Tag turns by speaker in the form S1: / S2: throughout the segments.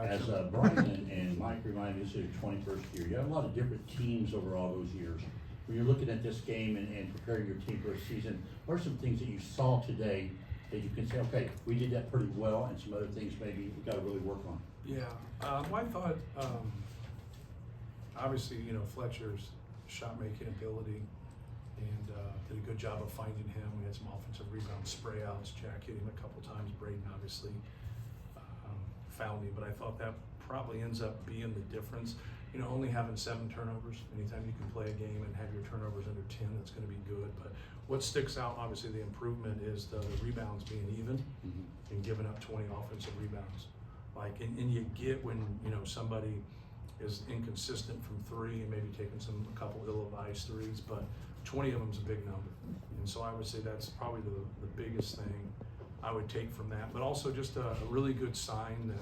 S1: As Brian and Mike reminded me, this is your 21st year. You have a lot of different teams over all those years. When you're looking at this game and preparing your team for a season, what are some things that you saw today that you can say, okay, we did that pretty well, and some other things maybe we got to really work on?
S2: Yeah, I thought, obviously, Fletcher's shot-making ability, and did a good job of finding him. We had some offensive rebound spray outs. Jack hit him a couple times. Braden obviously found me, but I thought that probably ends up being the difference. Only having 7 turnovers. Anytime you can play a game and have your turnovers under 10, that's going to be good. But what sticks out, obviously, the improvement is the rebounds being even and giving up 20 offensive rebounds. And you get when somebody is inconsistent from 3 and maybe taking a couple ill-advised threes, but 20 of them is a big number. And so I would say that's probably the biggest thing I would take from that. But also just a really good sign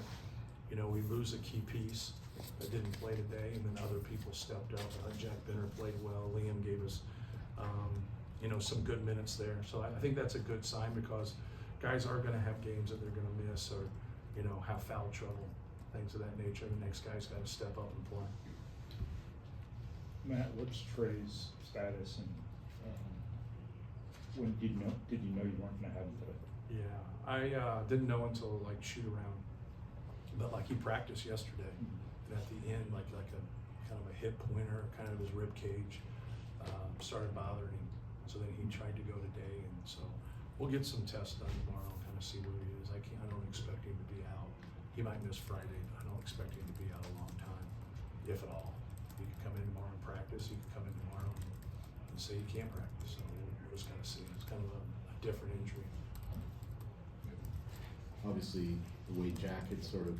S2: that we lose a key piece that didn't play today, and then other people stepped up. Jack Benner played well. Liam gave us some good minutes there. So I think that's a good sign, because guys are going to have games that they're going to miss or have foul trouble, things of that nature. The next guy's got to step up and play.
S3: Matt, what's Trey's status, and when did you know you weren't going to have him today?
S2: Yeah, I didn't know until shoot around, but he practiced yesterday, and at the end like a kind of a hip pointer, kind of his rib cage started bothering him. So then he tried to go today, and so we'll get some tests done tomorrow and kind of see where he is. I don't expect him to be out. He might miss Friday, but I don't expect him to be out a long time, if at all. He could come in tomorrow and practice. He could come in tomorrow and say he can't practice. So we'll just kind of see. It's kind of a different injury.
S4: Obviously, the way Jack had sort of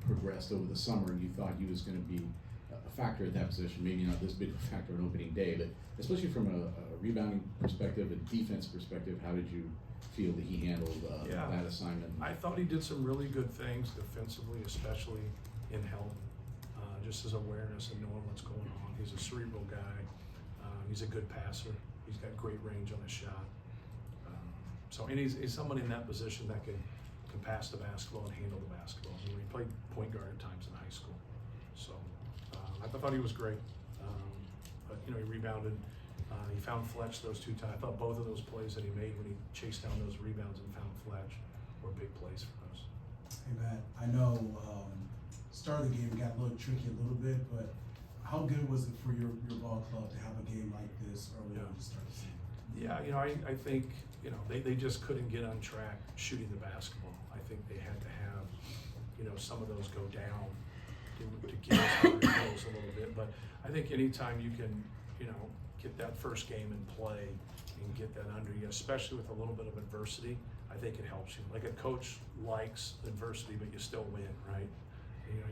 S4: progressed over the summer, you thought he was going to be a factor at that position. Maybe not this big of a factor on opening day, but especially from a rebounding perspective, a defense perspective, how did you feel that he handled that assignment?
S2: I thought he did some really good things defensively, especially in help. Just his awareness and knowing what's going on. He's a cerebral guy. He's a good passer. He's got great range on his shot. And he's somebody in that position that can pass the basketball and handle the basketball. He played point guard at times in high school. So I thought he was great. But he rebounded. He found Fletch those 2 times. I thought both of those plays that he made when he chased down those rebounds and found Fletch were big plays for us.
S5: Hey Matt, I know start of the game got a little tricky a little bit, but how good was it for your ball club to have a game like this early on to start the season?
S2: Yeah, I think they just couldn't get on track shooting the basketball. I think they had to have some of those go down to get us close a little bit. But I think anytime you can get that first game in play and get that under you, especially with a little bit of adversity, I think it helps you. Like a coach likes adversity, but you still win, right?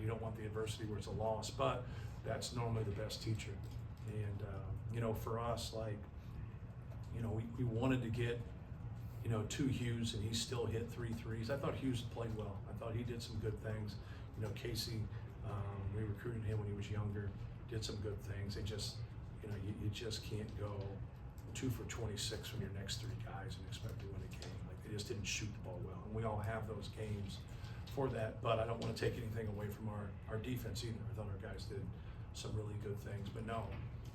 S2: You don't want the adversity where it's a loss, but that's normally the best teacher. And for us, we wanted to get to Hughes, and he still hit 3 threes. I thought Hughes played well. I thought he did some good things. Casey, we recruited him when he was younger, did some good things. They just, you just can't go 2 for 26 from your next 3 guys and expect to win a game. They just didn't shoot the ball well, and we all have those games for that. But I don't want to take anything away from our defense either. I thought our guys did some really good things. But no,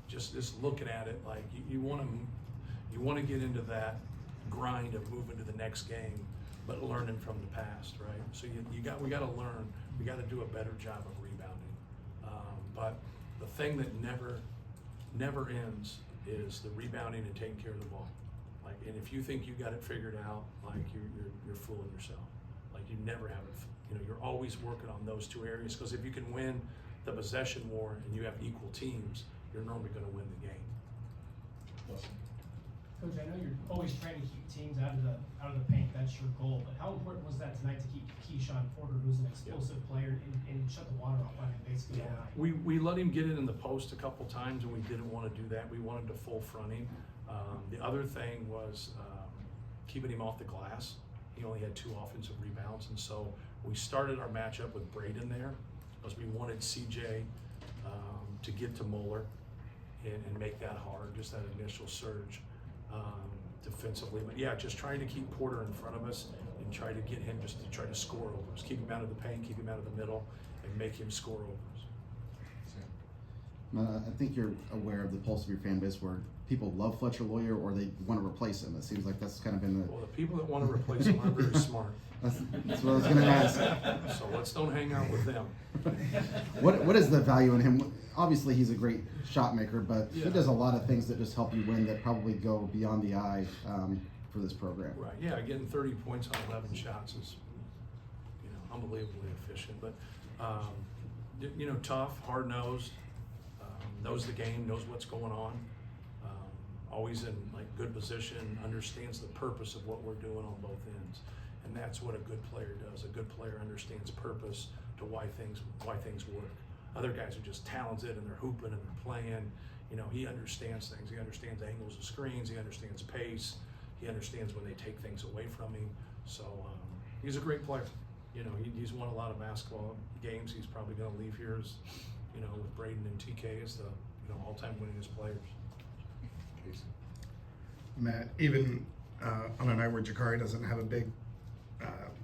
S2: just looking at it, you want to get into that grind of moving to the next game, but learning from the past, right? So we got to learn. We got to do a better job of rebounding. But the thing that never ends is the rebounding and taking care of the ball. And if you think you got it figured out, you're fooling yourself. You never have it. You're always working on those 2 areas, because if you can win the possession war and you have equal teams, you're normally going to win the game.
S6: Coach, I know you're always trying to keep teams out of the paint. That's your goal. But how important was that tonight to keep Keyshawn Porter, who's an explosive player, and shut the water off on him basically all night?
S2: We let him get it in the post a couple times, and we didn't want to do that. We wanted to full front him. The other thing was keeping him off the glass. He only had 2 offensive rebounds, and so we started our matchup with Braden there, because we wanted CJ to get to Mueller and make that hard, just that initial surge defensively. But yeah, just trying to keep Porter in front of us and try to get him just to try to score over us, keep him out of the paint, keep him out of the middle, and make him score over us.
S7: I think you're aware of the pulse of your fan base where people love Fletcher Lawyer or they want to replace him. It seems like that's kind of been the.
S2: Well, the people that want to replace him aren't very smart.
S7: That's what I was going to ask.
S2: So let's don't hang out with them.
S7: What is the value in him? Obviously, he's a great shot maker, but
S2: Yeah.
S7: he does a lot of things that just help you win that probably go beyond the eye for this program.
S2: Right, yeah, getting 30 points on 11 shots is, you know, unbelievably efficient. But, you know, tough, hard-nosed, knows the game, knows what's going on, always in like good position, understands the purpose of what we're doing on both ends. And that's what a good player does. A good player understands purpose to why things work. Other guys are just talented and they're hooping and they're playing. You know, he understands things. He understands angles of screens. He understands pace. He understands when they take things away from him. So he's a great player. You know, he's won a lot of basketball games. He's probably going to leave here as, you know, with Braden and TK as the, you know, all-time winningest players.
S8: Matt, even on a night where Jakari doesn't have a big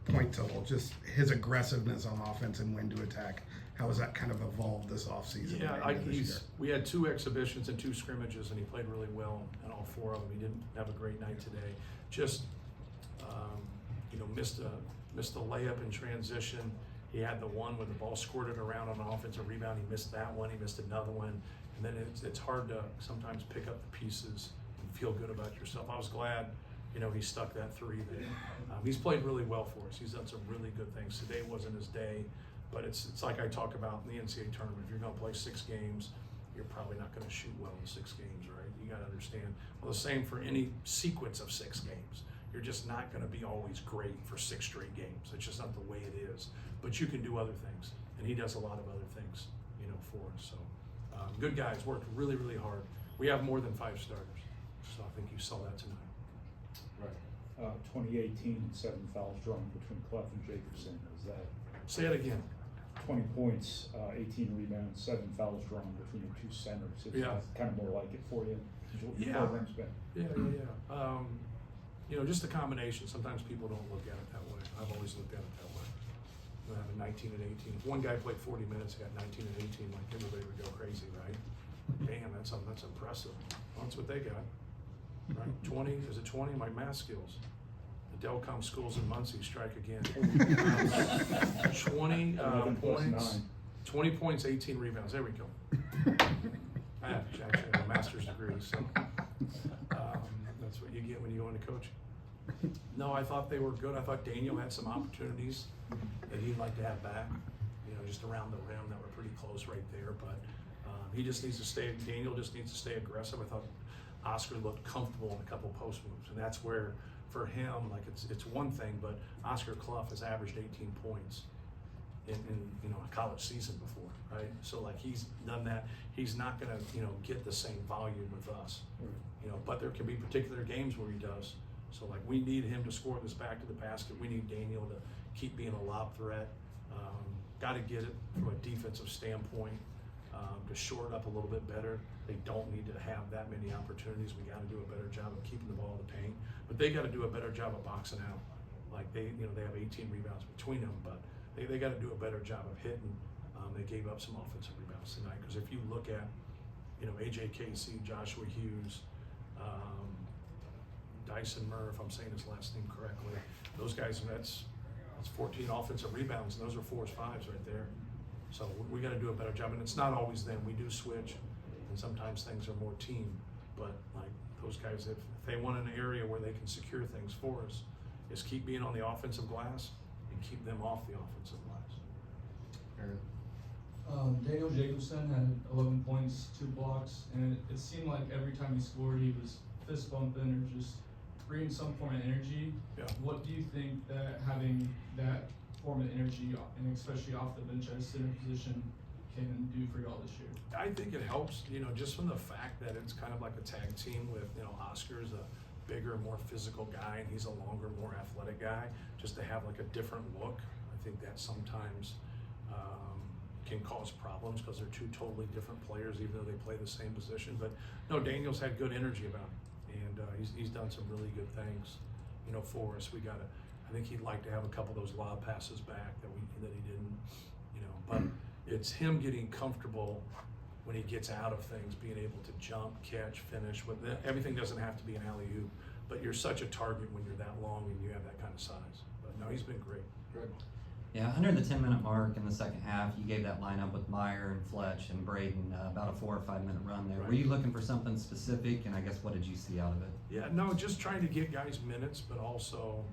S8: point total, just his aggressiveness on offense and when to attack, how has that kind of evolved this offseason?
S2: Yeah, we had 2 exhibitions and 2 scrimmages, and he played really well in all 4 of them. He didn't have a great night today. Just, you know, missed a layup in transition. He had the one where the ball squirted around on an offensive rebound. He missed that one. He missed another one. And then it's hard to sometimes pick up the pieces and feel good about yourself. I was glad, you know, he stuck that 3 there. He's played really well for us. He's done some really good things. Today wasn't his day, but it's like I talk about in the NCAA tournament. If you're going to play 6 games, you're probably not going to shoot well in 6 games, right? You got to understand. Well, the same for any sequence of 6 games. You're just not going to be always great for 6 straight games. It's just not the way it is. But you can do other things, and he does a lot of other things, you know, for us. So good guys, worked really, really hard. We have more than 5 starters, so I think you saw that tonight.
S3: Right. 2018, 7 fouls drawn between Clough and Jacobson. Is that
S2: Say it again.
S3: 20 points, 18 rebounds, 7 fouls drawn between the 2 centers? Is
S2: Yeah.
S3: that kind of more like it for you? Is what your
S2: Yeah.
S3: program's been?
S2: Yeah. You know, just a combination. Sometimes people don't look at it that way. I've always looked at it that way. You know, having 19 and 18. If one guy played 40 minutes, got 19 and 18, like everybody would go crazy, right? Damn, that's impressive. Well, that's what they got, right? 20, is it 20? My math skills. The Delcom schools in Muncie strike again. 20
S3: 11 plus
S2: points,
S3: 9.
S2: 20 points, 18 rebounds. There we go. I actually have a master's degree, so that's what you get when you go into coaching. No, I thought they were good. I thought Daniel had some opportunities that he'd like to have back, you know, just around the rim that were pretty close right there. But he just needs to stay, Daniel just needs to stay aggressive. I thought Oscar looked comfortable in a couple post moves, and that's where, for him, like it's one thing, but Oscar Clough has averaged 18 points in you know, a college season before, right? So like he's done that. He's not gonna, you know, get the same volume with us, you know, but there can be particular games where he does. So like we need him to score this back to the basket. We need Daniel to keep being a lob threat. Got to get it from a defensive standpoint to shore it up a little bit better. They don't need to have that many opportunities. We got to do a better job of keeping the ball in the paint, but they got to do a better job of boxing out. Like they, you know, they have 18 rebounds between them, but they got to do a better job of hitting. They gave up some offensive rebounds tonight because if you look at, you know, AJ Casey, Joshua Hughes, Dyson Murr, if I'm saying his last name correctly, those guys, that's 14 offensive rebounds, and those are 4s, 5s right there. So we got to do a better job, and it's not always them. We do switch, and sometimes things are more team. But like those guys, if they want an area where they can secure things for us, is keep being on the offensive glass and keep them off the offensive glass.
S4: Aaron?
S9: Daniel Jacobson had 11 points, 2 blocks, and it seemed like every time he scored, he was fist bumping or just bringing some form of energy.
S2: Yeah.
S9: What do you think that having that form of energy, and especially off the bench at a center position, can do for y'all this year?
S2: I think it helps, you know, just from the fact that it's kind of like a tag team with, you know, Oscar's a bigger, more physical guy, and he's a longer, more athletic guy, just to have like a different look. I think that sometimes can cause problems because they're 2 totally different players, even though they play the same position. But no, Daniel's had good energy about him, and he's done some really good things, you know, for us. I think he'd like to have a couple of those lob passes back that he didn't, you know. But it's him getting comfortable when he gets out of things, being able to jump, catch, finish. Everything doesn't have to be an alley-oop, but you're such a target when you're that long and you have that kind of size. But no, he's been great.
S10: Yeah, under the 10-minute mark in the second half, you gave that lineup with Meyer and Fletch and Braden about a 4 or 5 minute run there.
S2: Right.
S10: Were you looking for something specific, and I guess what did you see out of it?
S2: Yeah, no, just trying to get guys minutes, but also,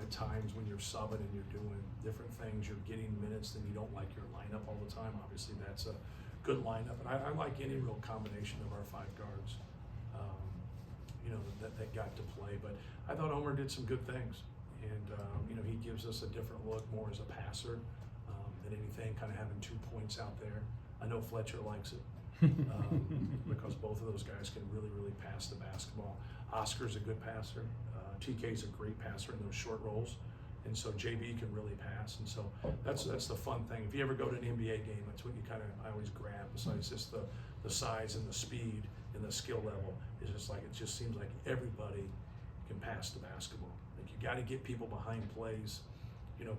S2: at times when you're subbing and you're doing different things, you're getting minutes, then you don't like your lineup all the time. Obviously, that's a good lineup, and I like any real combination of our 5 guards, that got to play. But I thought Omer did some good things. And, he gives us a different look more as a passer than anything, kind of having 2 points out there. I know Fletcher likes it because both of those guys can really, really pass the basketball. Oscar's a good passer. TK's a great passer in those short rolls. And so JB can really pass. And so that's the fun thing. If you ever go to an NBA game, that's what I always grab, besides just the size and the speed and the skill level. It's just like, it just seems like everybody can pass the basketball. You got to get people behind plays,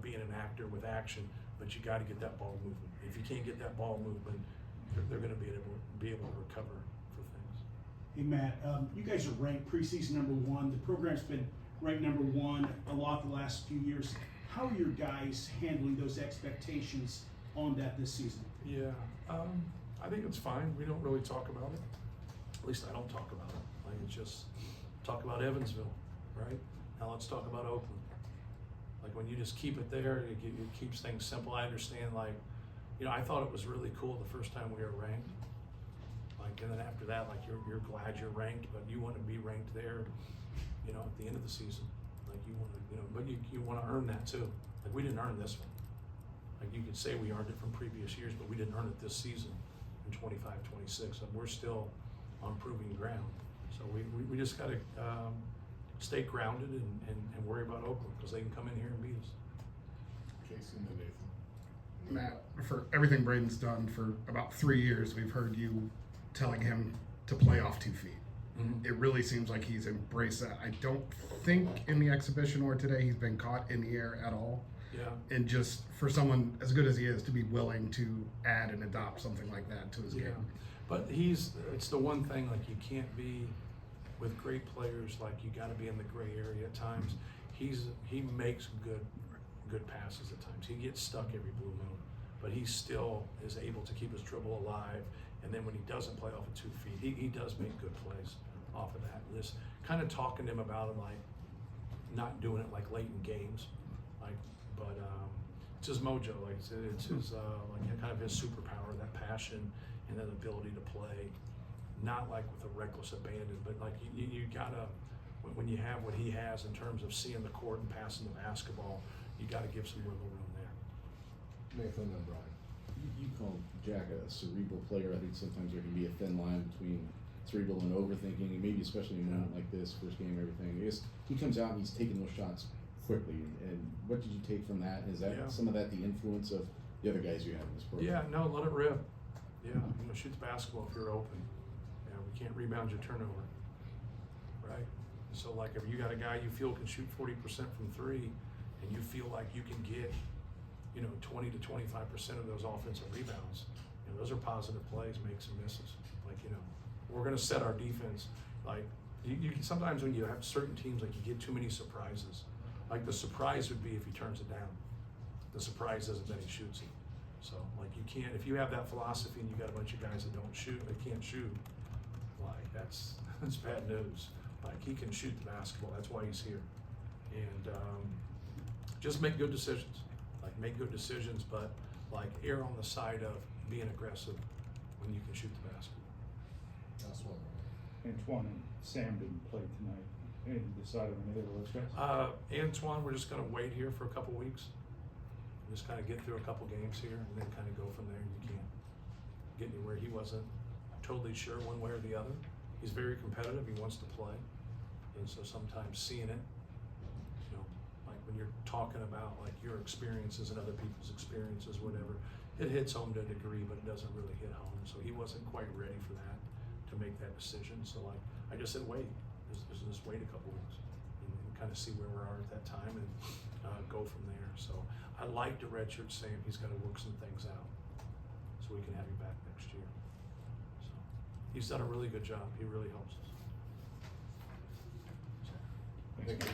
S2: being an actor with action, but you got to get that ball moving. If you can't get that ball moving, they're going to be able to recover for things.
S11: Hey Matt, you guys are ranked preseason #1. The program's been ranked #1 a lot the last few years. How are your guys handling those expectations on that this season?
S2: Yeah, I think it's fine. We don't really talk about it. At least I don't talk about it. Like, it's just talk about Evansville, right? Now let's talk about Oakland. Like, when you just keep it there, it keeps things simple. I understand, I thought it was really cool the first time we were ranked. And then after that, you're glad you're ranked, but you want to be ranked there, at the end of the season. You want to, but you want to earn that too. We didn't earn this one. You could say we earned it from previous years, but we didn't earn it this season in 25-26. And we're still on proving ground. So we just got to stay grounded and worry about Oakland, because they can come in here and beat us.
S12: Casey and then Nathan.
S8: Matt, for everything Braden's done for about 3 years, we've heard you telling him to play off 2 feet.
S2: Mm-hmm.
S8: It really seems like he's embraced that. I don't think in the exhibition or today he's been caught in the air at all.
S2: Yeah.
S8: And just for someone as good as he is to be willing to add and adopt something like that to his
S2: Yeah.
S8: game.
S2: But it's the one thing, you can't be with great players, you got to be in the gray area at times. He makes good passes at times. He gets stuck every blue moon, but he still is able to keep his dribble alive. And then when he doesn't play off of 2 feet, he does make good plays off of that. And just kind of talking to him about it, not doing it late in games, but it's his mojo. It's his kind of his superpower, that passion and that ability to play. Not with a reckless abandon, but you gotta, when you have what he has in terms of seeing the court and passing the basketball, you gotta give some wiggle room there.
S12: Nathan and Brian.
S4: You call Jack a cerebral player. I think sometimes there can be a thin line between cerebral and overthinking, and maybe especially in a moment like this, first game, everything. I guess he comes out and he's taking those shots quickly. And what did you take from that? Is that some of that the influence of the other guys you have in this program?
S2: Yeah, no, let it rip. Yeah, shoot the basketball if you're open. We can't rebound your turnover, right? So if you got a guy you feel can shoot 40% from 3, and you feel like you can get 20 to 25% of those offensive rebounds, those are positive plays, makes and misses. We're going to set our defense. You can sometimes, when you have certain teams, you get too many surprises. The surprise would be if he turns it down. The surprise isn't that he shoots it. So you can't, if you have that philosophy and you got a bunch of guys that don't shoot, they can't shoot, that's bad news. He can shoot the basketball. That's why he's here. And just make good decisions. Make good decisions, but err on the side of being aggressive when you can shoot the basketball.
S12: That's one.
S3: Antoine and Sam didn't play tonight. Any decide on any of those guys?
S2: Antoine, we're just going to wait here for a couple weeks. Just kind of get through a couple games here and then kind of go from there. You can't get anywhere. He wasn't totally sure one way or the other. He's very competitive. He wants to play. And so sometimes seeing it, when you're talking about your experiences and other people's experiences, whatever, it hits home to a degree, but it doesn't really hit home. So he wasn't quite ready for that, to make that decision. So I just said, wait, just wait a couple weeks and kind of see where we are at that time and go from there. So I like to redshirt Sam. He's got to work some things out. so we can have you back next year. So, he's done a really good job. He really helps us. So,
S3: Thank you.